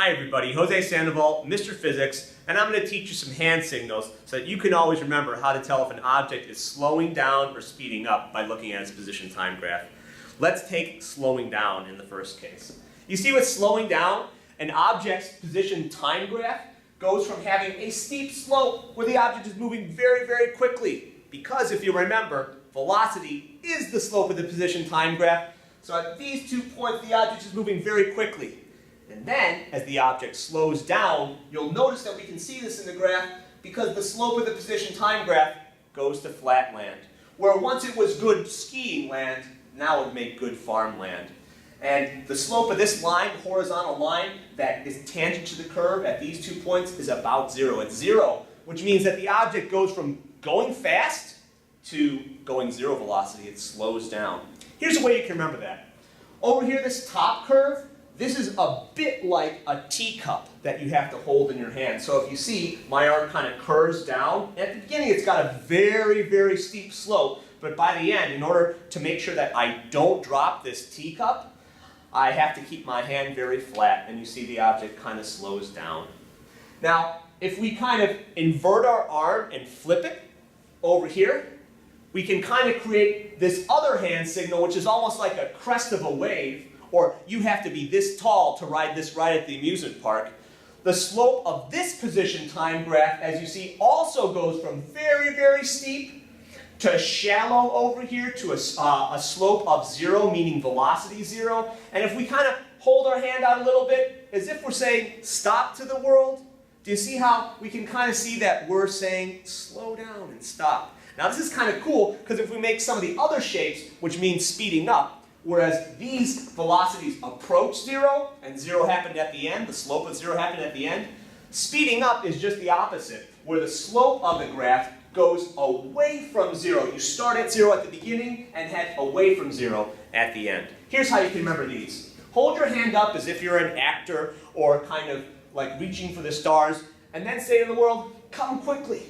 Hi everybody, Jose Sandoval, Mr. Physics, and I'm going to teach you some hand signals so that you can always remember how to tell if an object is slowing down or speeding up by looking at its position time graph. Let's take slowing down in the first case. You see with slowing down, an object's position time graph goes from having a steep slope where the object is moving very, very quickly, because if you remember, velocity is the slope of the position time graph. So at these 2 points, the object is moving very quickly. And then, as the object slows down, you'll notice that we can see this in the graph because the slope of the position time graph goes to flat land. Where once it was good skiing land, now it would make good farmland. And the slope of this line, horizontal line, that is tangent to the curve at these 2 points is about 0. It's 0, which means that the object goes from going fast to going 0 velocity. It slows down. Here's a way you can remember that. Over here, this top curve, this is a bit like a teacup that you have to hold in your hand. So if you see, my arm kind of curves down. At the beginning, it's got a very, very steep slope. But by the end, in order to make sure that I don't drop this teacup, I have to keep my hand very flat. And you see the object kind of slows down. Now, if we kind of invert our arm and flip it over here, we can kind of create this other hand signal, which is almost like a crest of a wave. Or you have to be this tall to ride this ride at the amusement park. The slope of this position time graph, as you see, also goes from very, very steep to shallow over here to a slope of 0, meaning velocity 0. And if we kind of hold our hand out a little bit, as if we're saying stop to the world, do you see how we can kind of see that we're saying slow down and stop? Now this is kind of cool because if we make some of the other shapes, which means speeding up, whereas these velocities approach 0, and 0 happened at the end, the slope of 0 happened at the end, speeding up is just the opposite, where the slope of the graph goes away from 0. You start at 0 at the beginning and head away from 0 at the end. Here's how you can remember these. Hold your hand up as if you're an actor or kind of like reaching for the stars, and then say to the world, come quickly.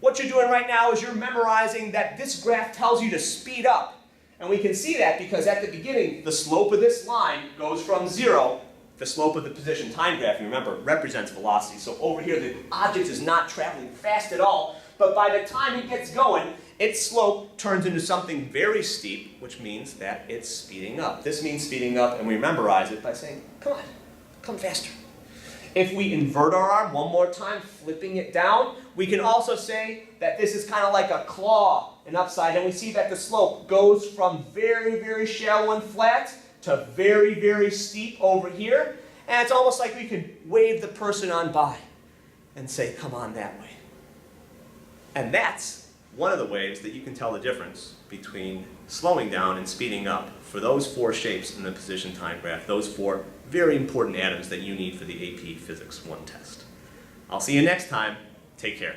What you're doing right now is you're memorizing that this graph tells you to speed up. And we can see that because at the beginning, the slope of this line goes from 0. The slope of the position time graph, you remember, represents velocity. So over here, the object is not traveling fast at all. But by the time it gets going, its slope turns into something very steep, which means that it's speeding up. This means speeding up, and we memorize it by saying, come on, come faster. If we invert our arm one more time, flipping it down, we can also say that this is kind of like a claw, an upside, and we see that the slope goes from very, very shallow and flat to very, very steep over here. And it's almost like we could wave the person on by and say, come on that way. And that's one of the ways that you can tell the difference between slowing down and speeding up for those 4 shapes in the position time graph, those 4 very important atoms that you need for the AP Physics 1 test. I'll see you next time. Take care.